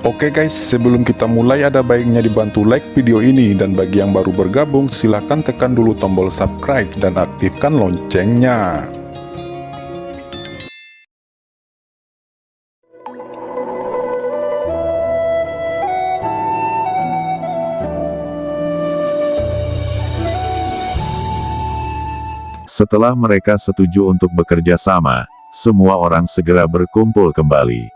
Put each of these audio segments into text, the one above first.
Oke guys, sebelum kita mulai ada baiknya dibantu like video ini, dan bagi yang baru bergabung silahkan tekan dulu tombol subscribe dan aktifkan loncengnya. Setelah mereka setuju untuk bekerja sama, semua orang segera berkumpul kembali.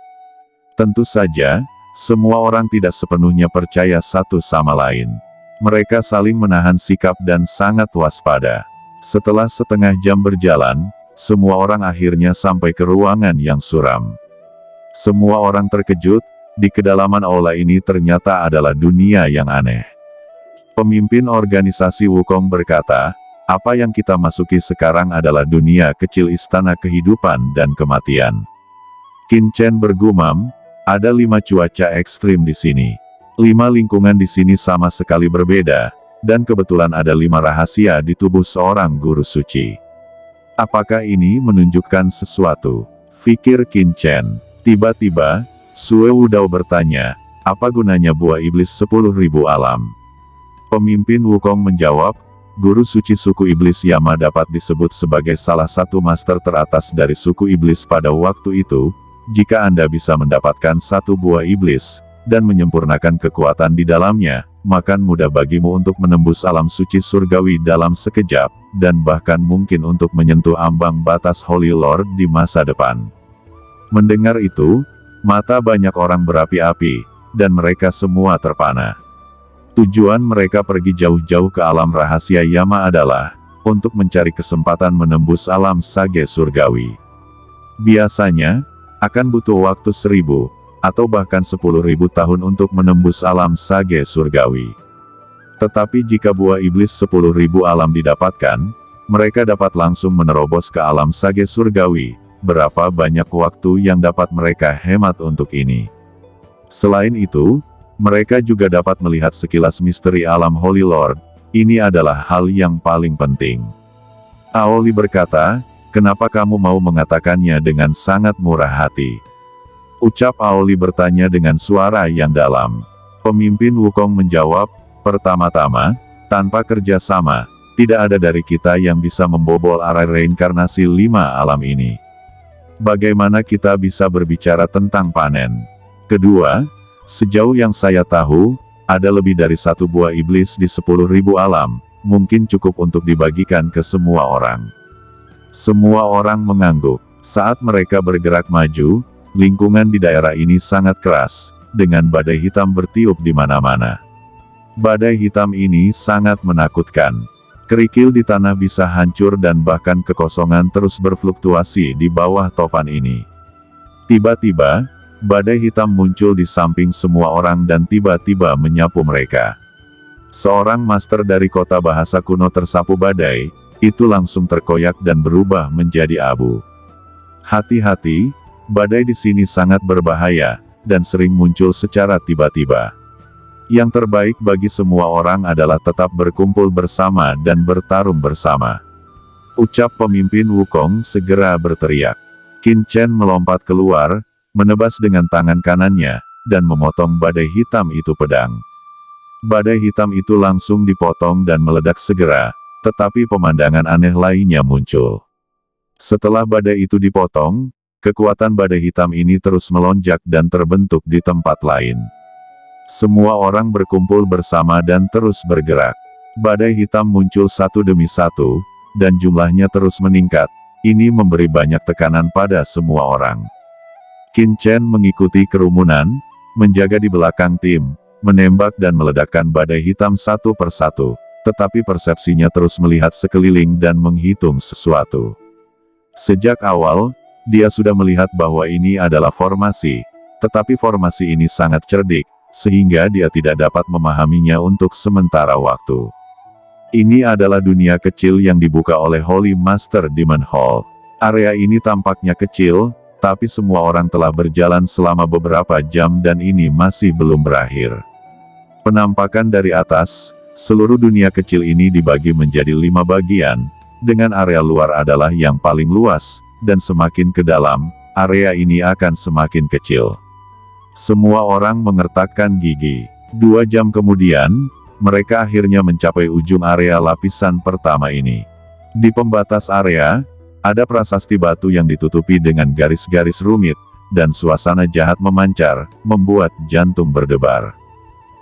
Tentu saja, semua orang tidak sepenuhnya percaya satu sama lain. Mereka saling menahan sikap dan sangat waspada. Setelah setengah jam berjalan, semua orang akhirnya sampai ke ruangan yang suram. Semua orang terkejut, di kedalaman aula ini ternyata adalah dunia yang aneh. Pemimpin organisasi Wukong berkata, "Apa yang kita masuki sekarang adalah dunia kecil istana kehidupan dan kematian." Qin Chen bergumam, "Ada 5 cuaca ekstrim di sini. 5 lingkungan di sini sama sekali berbeda, dan kebetulan ada 5 rahasia di tubuh seorang guru suci. Apakah ini menunjukkan sesuatu?" Pikir Qin Chen. Tiba-tiba, Sue Wudao bertanya, "Apa gunanya buah iblis 10.000 alam?" Pemimpin Wukong menjawab, "Guru suci suku iblis Yama dapat disebut sebagai salah satu master teratas dari suku iblis pada waktu itu. Jika Anda bisa mendapatkan satu buah iblis, dan menyempurnakan kekuatan di dalamnya, maka mudah bagimu untuk menembus alam suci surgawi dalam sekejap, dan bahkan mungkin untuk menyentuh ambang batas Holy Lord di masa depan." Mendengar itu, mata banyak orang berapi-api, dan mereka semua terpana. Tujuan mereka pergi jauh-jauh ke alam rahasia Yama adalah untuk mencari kesempatan menembus alam sage surgawi. Biasanya, akan butuh waktu 1000, atau bahkan 10.000 tahun untuk menembus alam sage surgawi. Tetapi jika buah iblis 10.000 alam didapatkan, mereka dapat langsung menerobos ke alam sage surgawi. Berapa banyak waktu yang dapat mereka hemat untuk ini? Selain itu, mereka juga dapat melihat sekilas misteri alam Holy Lord. Ini adalah hal yang paling penting. Aoli berkata, "Kenapa kamu mau mengatakannya dengan sangat murah hati?" Ucap Aoli bertanya dengan suara yang dalam. Pemimpin Wukong menjawab, "Pertama-tama, tanpa kerja sama, tidak ada dari kita yang bisa membobol arah reinkarnasi 5 alam ini. Bagaimana kita bisa berbicara tentang panen? Kedua, sejauh yang saya tahu, ada lebih dari 1 buah iblis di 10.000 alam, mungkin cukup untuk dibagikan ke semua orang." Semua orang mengangguk. Saat mereka bergerak maju, lingkungan di daerah ini sangat keras, dengan badai hitam bertiup di mana-mana. Badai hitam ini sangat menakutkan. Kerikil di tanah bisa hancur dan bahkan kekosongan terus berfluktuasi di bawah topan ini. Tiba-tiba, badai hitam muncul di samping semua orang dan tiba-tiba menyapu mereka. Seorang master dari kota bahasa kuno tersapu badai, itu langsung terkoyak dan berubah menjadi abu. Hati-hati, badai di sini sangat berbahaya, dan sering muncul secara tiba-tiba. Yang terbaik bagi semua orang adalah tetap berkumpul bersama dan bertarung bersama. Ucap pemimpin Wukong segera berteriak. Qin Chen melompat keluar, menebas dengan tangan kanannya, dan memotong badai hitam itu pedang. Badai hitam itu langsung dipotong dan meledak segera, tetapi pemandangan aneh lainnya muncul. Setelah badai itu dipotong, kekuatan badai hitam ini terus melonjak dan terbentuk di tempat lain. Semua orang berkumpul bersama dan terus bergerak. Badai hitam muncul satu demi satu, dan jumlahnya terus meningkat. Ini memberi banyak tekanan pada semua orang. Qin Chen mengikuti kerumunan, menjaga di belakang tim, menembak dan meledakkan badai hitam satu persatu, tetapi persepsinya terus melihat sekeliling dan menghitung sesuatu. Sejak awal, dia sudah melihat bahwa ini adalah formasi, tetapi formasi ini sangat cerdik, sehingga dia tidak dapat memahaminya untuk sementara waktu. Ini adalah dunia kecil yang dibuka oleh Holy Master Demon Hall. Area ini tampaknya kecil, tapi semua orang telah berjalan selama beberapa jam dan ini masih belum berakhir. Penampakan dari atas, seluruh dunia kecil ini dibagi menjadi 5 bagian, dengan area luar adalah yang paling luas, dan semakin ke dalam, area ini akan semakin kecil. Semua orang mengertakkan gigi. 2 jam kemudian, mereka akhirnya mencapai ujung area lapisan pertama ini. Di pembatas area, ada prasasti batu yang ditutupi dengan garis-garis rumit, dan suasana jahat memancar, membuat jantung berdebar.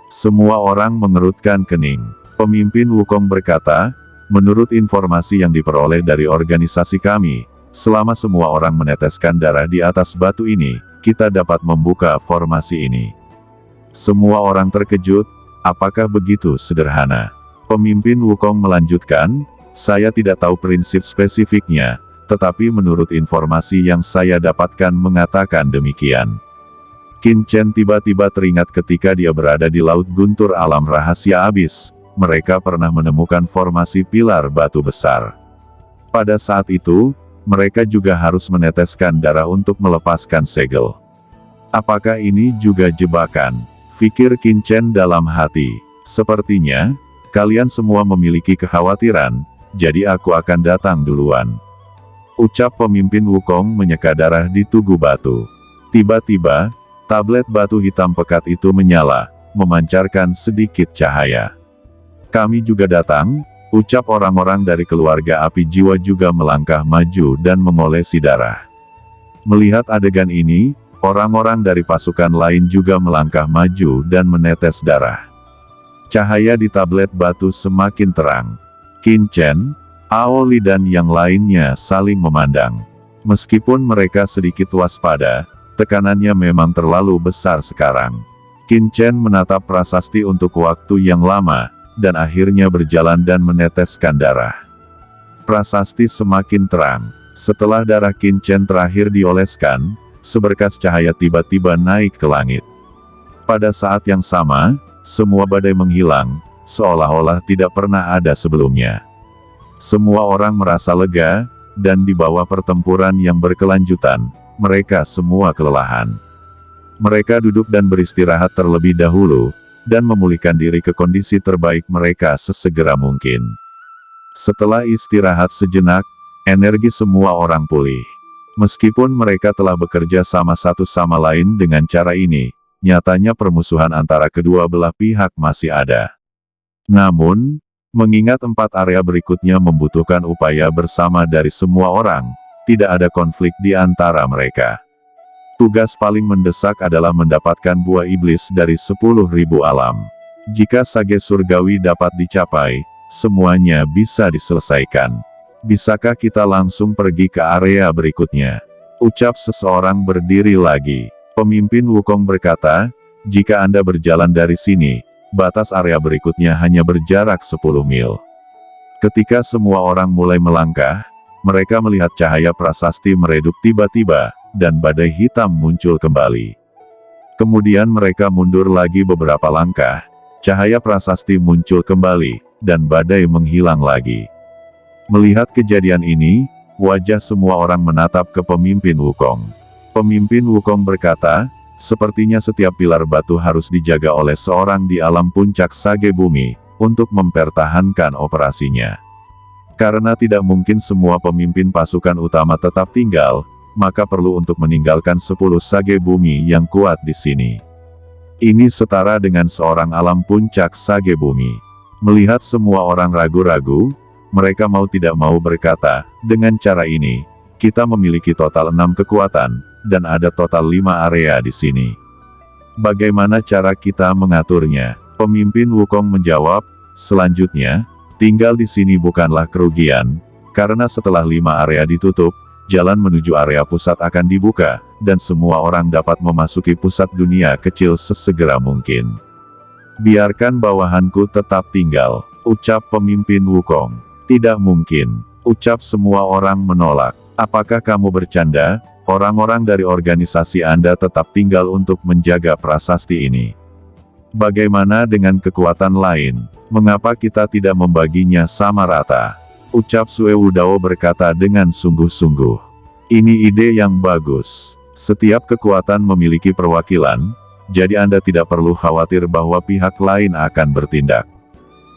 Semua orang mengerutkan kening. Pemimpin Wukong berkata, menurut informasi yang diperoleh dari organisasi kami, selama semua orang meneteskan darah di atas batu ini, kita dapat membuka formasi ini. Semua orang terkejut, apakah begitu sederhana? Pemimpin Wukong melanjutkan, saya tidak tahu prinsip spesifiknya, tetapi menurut informasi yang saya dapatkan mengatakan demikian. Qin Chen tiba-tiba teringat ketika dia berada di Laut Guntur Alam Rahasia Abis, mereka pernah menemukan formasi pilar batu besar. Pada saat itu, mereka juga harus meneteskan darah untuk melepaskan segel. Apakah ini juga jebakan? Pikir Qin Chen dalam hati. Sepertinya, kalian semua memiliki kekhawatiran, jadi aku akan datang duluan. Ucap pemimpin Wukong menyeka darah di tugu batu. Tiba-tiba, tablet batu hitam pekat itu menyala, memancarkan sedikit cahaya. Kami juga datang, ucap orang-orang dari keluarga api jiwa juga melangkah maju dan mengolesi darah. Melihat adegan ini, orang-orang dari pasukan lain juga melangkah maju dan menetes darah. Cahaya di tablet batu semakin terang. Qin Chen, Ao Li dan yang lainnya saling memandang. Meskipun mereka sedikit waspada, tekanannya memang terlalu besar sekarang. Qin Chen menatap prasasti untuk waktu yang lama, dan akhirnya berjalan dan meneteskan darah. Prasasti semakin terang. Setelah darah Qin Chen terakhir dioleskan, seberkas cahaya tiba-tiba naik ke langit. Pada saat yang sama, semua badai menghilang, seolah-olah tidak pernah ada sebelumnya. Semua orang merasa lega, dan di bawah pertempuran yang berkelanjutan, mereka semua kelelahan. Mereka duduk dan beristirahat terlebih dahulu, dan memulihkan diri ke kondisi terbaik mereka sesegera mungkin. Setelah istirahat sejenak, energi semua orang pulih. Meskipun mereka telah bekerja sama satu sama lain dengan cara ini, nyatanya permusuhan antara kedua belah pihak masih ada. Namun, mengingat 4 area berikutnya membutuhkan upaya bersama dari semua orang, tidak ada konflik di antara mereka. Tugas paling mendesak adalah mendapatkan buah iblis dari 10.000 alam. Jika sage surgawi dapat dicapai, semuanya bisa diselesaikan. Bisakah kita langsung pergi ke area berikutnya? Ucap seseorang berdiri lagi. Pemimpin Wukong berkata, jika Anda berjalan dari sini, batas area berikutnya hanya berjarak 10 mil. Ketika semua orang mulai melangkah, mereka melihat cahaya prasasti meredup tiba-tiba, dan badai hitam muncul kembali. Kemudian mereka mundur lagi beberapa langkah, cahaya prasasti muncul kembali, dan badai menghilang lagi. Melihat kejadian ini, wajah semua orang menatap ke pemimpin Wukong. Pemimpin Wukong berkata, sepertinya setiap pilar batu harus dijaga oleh seorang di alam puncak sage bumi, untuk mempertahankan operasinya. Karena tidak mungkin semua pemimpin pasukan utama tetap tinggal, maka perlu untuk meninggalkan 10 sage bumi yang kuat di sini. Ini setara dengan seorang alam puncak sage bumi. Melihat semua orang ragu-ragu, mereka mau tidak mau berkata, dengan cara ini, kita memiliki total 6 kekuatan, dan ada total 5 area di sini. Bagaimana cara kita mengaturnya? Pemimpin Wukong menjawab, selanjutnya, tinggal di sini bukanlah kerugian, karena setelah 5 area ditutup, jalan menuju area pusat akan dibuka, dan semua orang dapat memasuki pusat dunia kecil sesegera mungkin. Biarkan bawahanku tetap tinggal, ucap pemimpin Wukong. Tidak mungkin, ucap semua orang menolak. Apakah kamu bercanda? Orang-orang dari organisasi Anda tetap tinggal untuk menjaga prasasti ini. Bagaimana dengan kekuatan lain? Mengapa kita tidak membaginya sama rata? Ucap Sue Wudao berkata dengan sungguh-sungguh. Ini ide yang bagus. Setiap kekuatan memiliki perwakilan, jadi Anda tidak perlu khawatir bahwa pihak lain akan bertindak.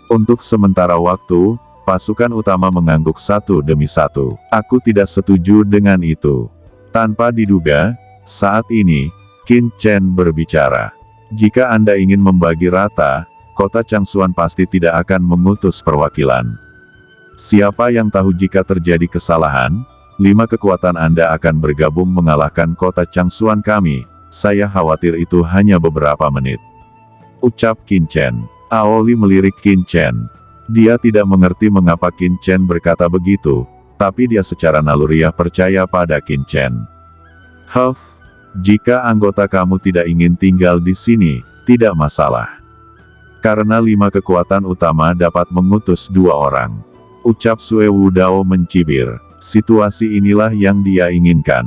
Untuk sementara waktu, pasukan utama mengangguk satu demi satu. Aku tidak setuju dengan itu. Tanpa diduga, saat ini, Qin Chen berbicara. Jika Anda ingin membagi rata, kota Changsuan pasti tidak akan mengutus perwakilan. Siapa yang tahu jika terjadi kesalahan, 5 kekuatan Anda akan bergabung mengalahkan kota Changsuan kami. Saya khawatir itu hanya beberapa menit. Ucap Qin Chen. Aoli melirik Qin Chen. Dia tidak mengerti mengapa Qin Chen berkata begitu, tapi dia secara naluriah percaya pada Qin Chen. Jika anggota kamu tidak ingin tinggal di sini, tidak masalah. Karena 5 kekuatan utama dapat mengutus 2 orang. Ucap Sue Wudao mencibir. Situasi inilah yang dia inginkan.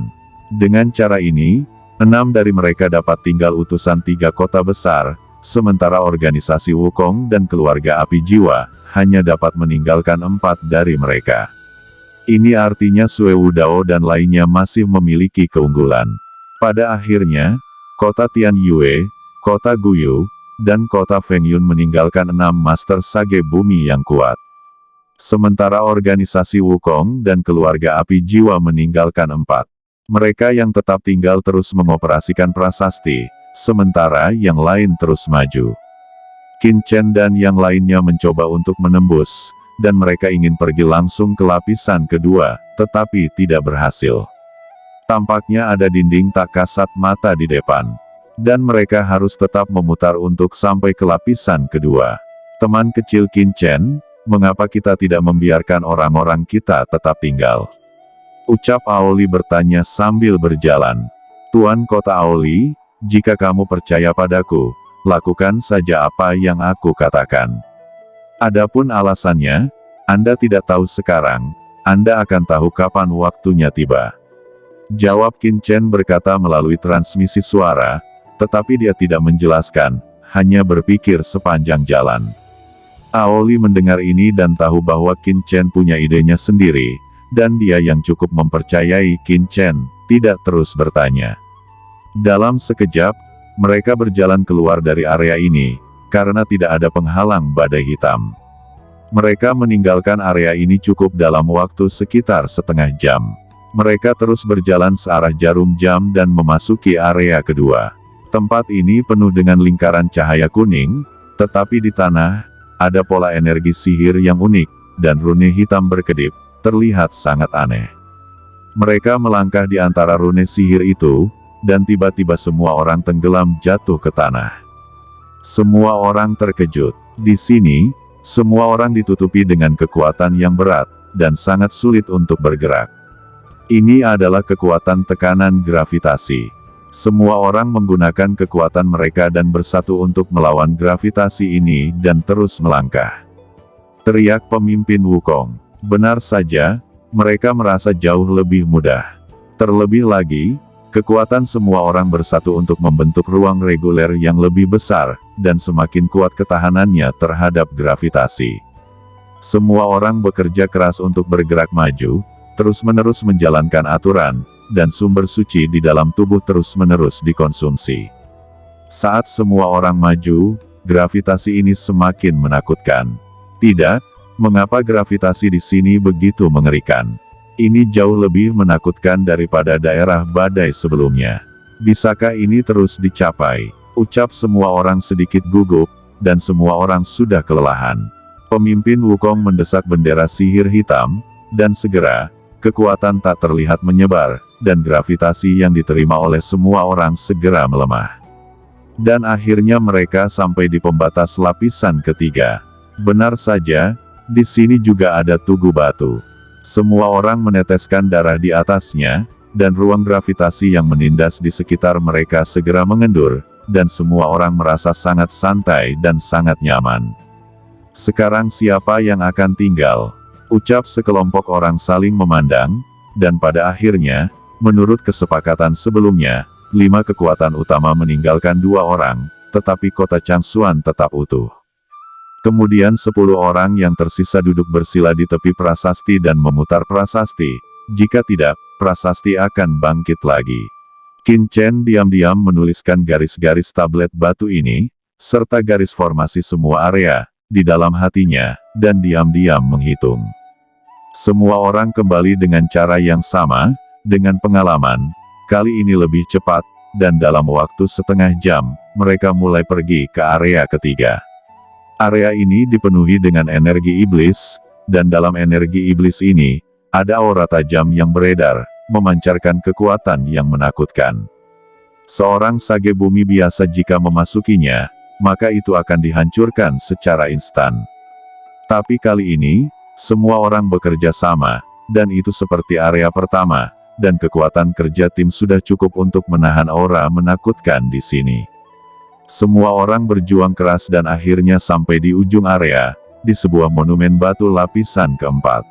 Dengan cara ini, 6 dari mereka dapat tinggal utusan 3 kota besar, sementara organisasi Wukong dan keluarga api jiwa, hanya dapat meninggalkan 4 dari mereka. Ini artinya Sue Wudao dan lainnya masih memiliki keunggulan. Pada akhirnya, kota Tianyue, kota Guyu, dan kota Fengyun meninggalkan 6 master sage bumi yang kuat. Sementara organisasi Wukong dan keluarga api jiwa meninggalkan 4. Mereka yang tetap tinggal terus mengoperasikan prasasti, sementara yang lain terus maju. Qin Chen dan yang lainnya mencoba untuk menembus, dan mereka ingin pergi langsung ke lapisan kedua, tetapi tidak berhasil. Tampaknya ada dinding tak kasat mata di depan. Dan mereka harus tetap memutar untuk sampai ke lapisan kedua. Teman kecil Qin Chen, mengapa kita tidak membiarkan orang-orang kita tetap tinggal? Ucap Aoli bertanya sambil berjalan. Tuan Kota Aoli, jika kamu percaya padaku, lakukan saja apa yang aku katakan. Adapun alasannya, Anda tidak tahu sekarang, Anda akan tahu kapan waktunya tiba. Jawab Qin Chen berkata melalui transmisi suara, tetapi dia tidak menjelaskan, hanya berpikir sepanjang jalan. Aoli mendengar ini dan tahu bahwa Qin Chen punya idenya sendiri, dan dia yang cukup mempercayai Qin Chen, tidak terus bertanya. Dalam sekejap, mereka berjalan keluar dari area ini, karena tidak ada penghalang badai hitam. Mereka meninggalkan area ini cukup dalam waktu sekitar setengah jam. Mereka terus berjalan searah jarum jam dan memasuki area kedua. Tempat ini penuh dengan lingkaran cahaya kuning, tetapi di tanah, ada pola energi sihir yang unik, dan rune hitam berkedip, terlihat sangat aneh. Mereka melangkah di antara rune sihir itu, dan tiba-tiba semua orang tenggelam jatuh ke tanah. Semua orang terkejut. Di sini, semua orang ditutupi dengan kekuatan yang berat, dan sangat sulit untuk bergerak. Ini adalah kekuatan tekanan gravitasi. Semua orang menggunakan kekuatan mereka dan bersatu untuk melawan gravitasi ini dan terus melangkah. Teriak pemimpin Wukong. Benar saja, mereka merasa jauh lebih mudah. Terlebih lagi, kekuatan semua orang bersatu untuk membentuk ruang reguler yang lebih besar, dan semakin kuat ketahanannya terhadap gravitasi. Semua orang bekerja keras untuk bergerak maju, terus-menerus menjalankan aturan, dan sumber suci di dalam tubuh terus-menerus dikonsumsi. Saat semua orang maju, gravitasi ini semakin menakutkan. Tidak, mengapa gravitasi di sini begitu mengerikan? Ini jauh lebih menakutkan daripada daerah badai sebelumnya. Bisakah ini terus dicapai? Ucap semua orang sedikit gugup, dan semua orang sudah kelelahan. Pemimpin Wukong mendesak bendera sihir hitam, dan segera, kekuatan tak terlihat menyebar, dan gravitasi yang diterima oleh semua orang segera melemah. Dan akhirnya mereka sampai di pembatas lapisan ketiga. Benar saja, di sini juga ada tugu batu. Semua orang meneteskan darah di atasnya, dan ruang gravitasi yang menindas di sekitar mereka segera mengendur, dan semua orang merasa sangat santai dan sangat nyaman. Sekarang siapa yang akan tinggal? Ucap sekelompok orang saling memandang, dan pada akhirnya, menurut kesepakatan sebelumnya, 5 kekuatan utama meninggalkan 2 orang, tetapi kota Changsuan tetap utuh. Kemudian 10 orang yang tersisa duduk bersila di tepi prasasti dan memutar prasasti. Jika tidak, prasasti akan bangkit lagi. Qin Chen diam-diam menuliskan garis-garis tablet batu ini, serta garis formasi semua area, di dalam hatinya, dan diam-diam menghitung. Semua orang kembali dengan cara yang sama, dengan pengalaman, kali ini lebih cepat, dan dalam waktu setengah jam, mereka mulai pergi ke area ketiga. Area ini dipenuhi dengan energi iblis, dan dalam energi iblis ini, ada aura tajam yang beredar, memancarkan kekuatan yang menakutkan. Seorang sage bumi biasa jika memasukinya, maka itu akan dihancurkan secara instan. Tapi kali ini, semua orang bekerja sama, dan itu seperti area pertama, dan kekuatan kerja tim sudah cukup untuk menahan aura menakutkan di sini. Semua orang berjuang keras dan akhirnya sampai di ujung area, di sebuah monumen batu lapisan keempat.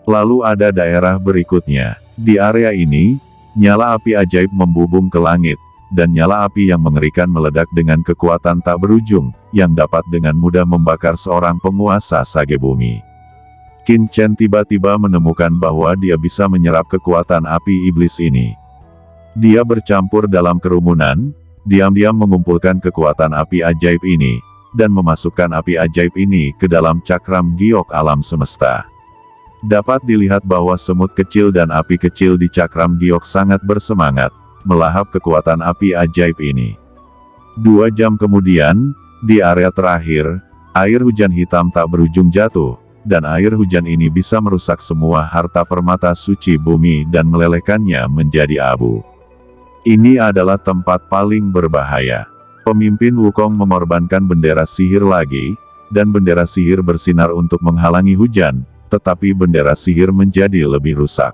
Lalu ada daerah berikutnya. Di area ini, nyala api ajaib membubung ke langit, dan nyala api yang mengerikan meledak dengan kekuatan tak berujung, yang dapat dengan mudah membakar seorang penguasa sage bumi. Qin Chen tiba-tiba menemukan bahwa dia bisa menyerap kekuatan api iblis ini. Dia bercampur dalam kerumunan, diam-diam mengumpulkan kekuatan api ajaib ini, dan memasukkan api ajaib ini ke dalam cakram giok alam semesta. Dapat dilihat bahwa semut kecil dan api kecil di cakram giok sangat bersemangat, melahap kekuatan api ajaib ini. 2 jam kemudian, di area terakhir, air hujan hitam tak berujung jatuh, dan air hujan ini bisa merusak semua harta permata suci bumi dan melelehkannya menjadi abu. Ini adalah tempat paling berbahaya. Pemimpin Wukong mengorbankan bendera sihir lagi, dan bendera sihir bersinar untuk menghalangi hujan, tetapi bendera sihir menjadi lebih rusak.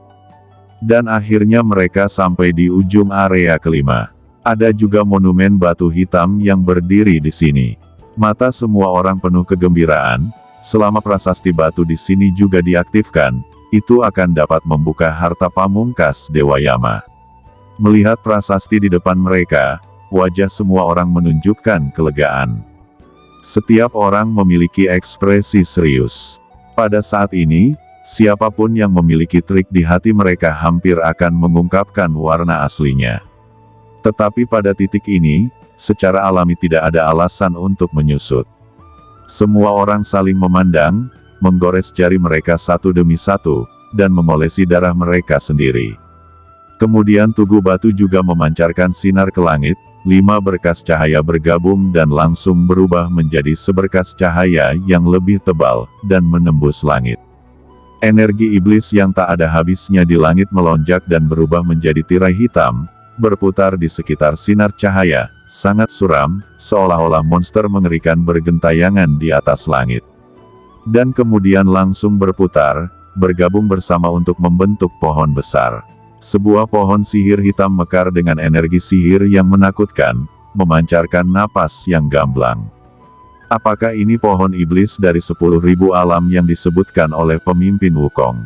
Dan akhirnya mereka sampai di ujung area kelima. Ada juga monumen batu hitam yang berdiri di sini. Mata semua orang penuh kegembiraan, selama prasasti batu di sini juga diaktifkan, itu akan dapat membuka harta pamungkas Dewa Yama. Melihat prasasti di depan mereka, wajah semua orang menunjukkan kelegaan. Setiap orang memiliki ekspresi serius. Pada saat ini, siapapun yang memiliki trik di hati mereka hampir akan mengungkapkan warna aslinya. Tetapi pada titik ini, secara alami tidak ada alasan untuk menyusut. Semua orang saling memandang, menggores jari mereka satu demi satu, dan mengolesi darah mereka sendiri. Kemudian tugu batu juga memancarkan sinar ke langit, 5 berkas cahaya bergabung dan langsung berubah menjadi seberkas cahaya yang lebih tebal, dan menembus langit. Energi iblis yang tak ada habisnya di langit melonjak dan berubah menjadi tirai hitam, berputar di sekitar sinar cahaya, sangat suram, seolah-olah monster mengerikan bergentayangan di atas langit. Dan kemudian langsung berputar, bergabung bersama untuk membentuk pohon besar. Sebuah pohon sihir hitam mekar dengan energi sihir yang menakutkan, memancarkan napas yang gamblang. Apakah ini pohon iblis dari 10.000 alam yang disebutkan oleh pemimpin Wukong?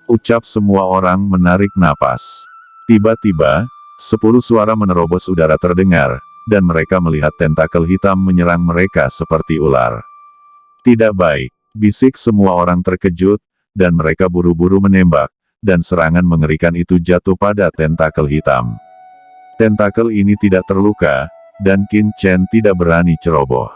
Ucap semua orang menarik napas. Tiba-tiba, 10 suara menerobos udara terdengar, dan mereka melihat tentakel hitam menyerang mereka seperti ular. Tidak baik, bisik semua orang terkejut, dan mereka buru-buru menembak, dan serangan mengerikan itu jatuh pada tentakel hitam. Tentakel ini tidak terluka, dan Qin Chen tidak berani ceroboh.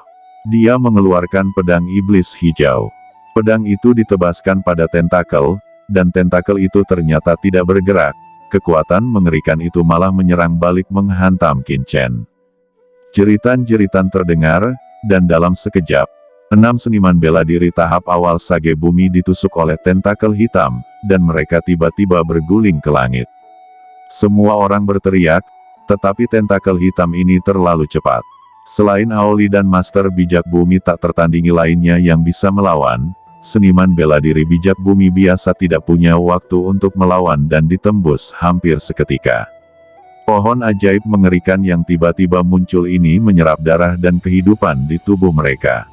Dia mengeluarkan pedang iblis hijau. Pedang itu ditebaskan pada tentakel, dan tentakel itu ternyata tidak bergerak. Kekuatan mengerikan itu malah menyerang balik menghantam Qin Chen. Jeritan-jeritan terdengar, dan dalam sekejap, 6 seniman bela diri tahap awal sage bumi ditusuk oleh tentakel hitam, dan mereka tiba-tiba berguling ke langit. Semua orang berteriak, tetapi tentakel hitam ini terlalu cepat. Selain Aoli dan Master Bijak Bumi tak tertandingi lainnya yang bisa melawan, seniman bela diri bijak bumi biasa tidak punya waktu untuk melawan dan ditembus hampir seketika. Pohon ajaib mengerikan yang tiba-tiba muncul ini menyerap darah dan kehidupan di tubuh mereka.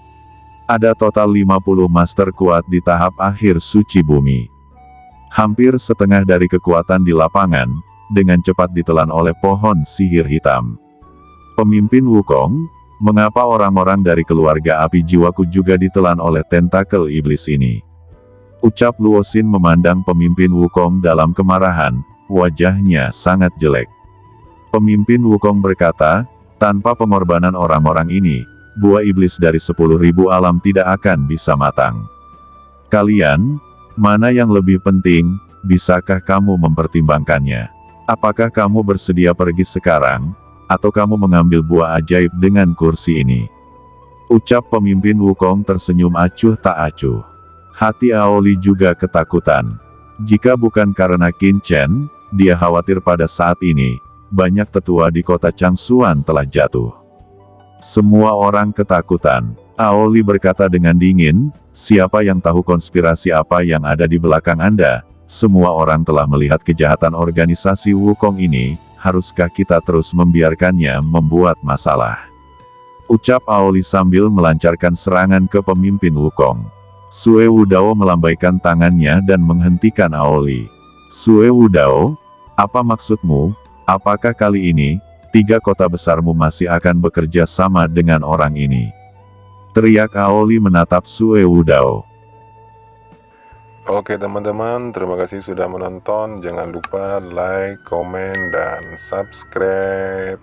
Ada total 50 master kuat di tahap akhir suci bumi. Hampir setengah dari kekuatan di lapangan, dengan cepat ditelan oleh pohon sihir hitam. Pemimpin Wukong, mengapa orang-orang dari keluarga api jiwaku juga ditelan oleh tentakel iblis ini? Ucap Luosin memandang pemimpin Wukong dalam kemarahan, wajahnya sangat jelek. Pemimpin Wukong berkata, tanpa pengorbanan orang-orang ini, buah iblis dari 10.000 alam tidak akan bisa matang. Kalian, mana yang lebih penting, bisakah kamu mempertimbangkannya? Apakah kamu bersedia pergi sekarang, atau kamu mengambil buah ajaib dengan kursi ini? Ucap pemimpin Wukong tersenyum acuh tak acuh. Hati Aoli juga ketakutan. Jika bukan karena Qin Chen, dia khawatir pada saat ini, banyak tetua di kota Changsuan telah jatuh. Semua orang ketakutan. Aoli berkata dengan dingin, siapa yang tahu konspirasi apa yang ada di belakang Anda? Semua orang telah melihat kejahatan organisasi Wukong ini, haruskah kita terus membiarkannya membuat masalah? Ucap Aoli sambil melancarkan serangan ke pemimpin Wukong. Sue Wudao melambaikan tangannya dan menghentikan Aoli. Sue Wudao, apa maksudmu? Apakah kali ini, 3 kota besarmu masih akan bekerja sama dengan orang ini? Teriak Aoli menatap Sue Wudao. Oke teman-teman, terima kasih sudah menonton. Jangan lupa like, komen, dan subscribe.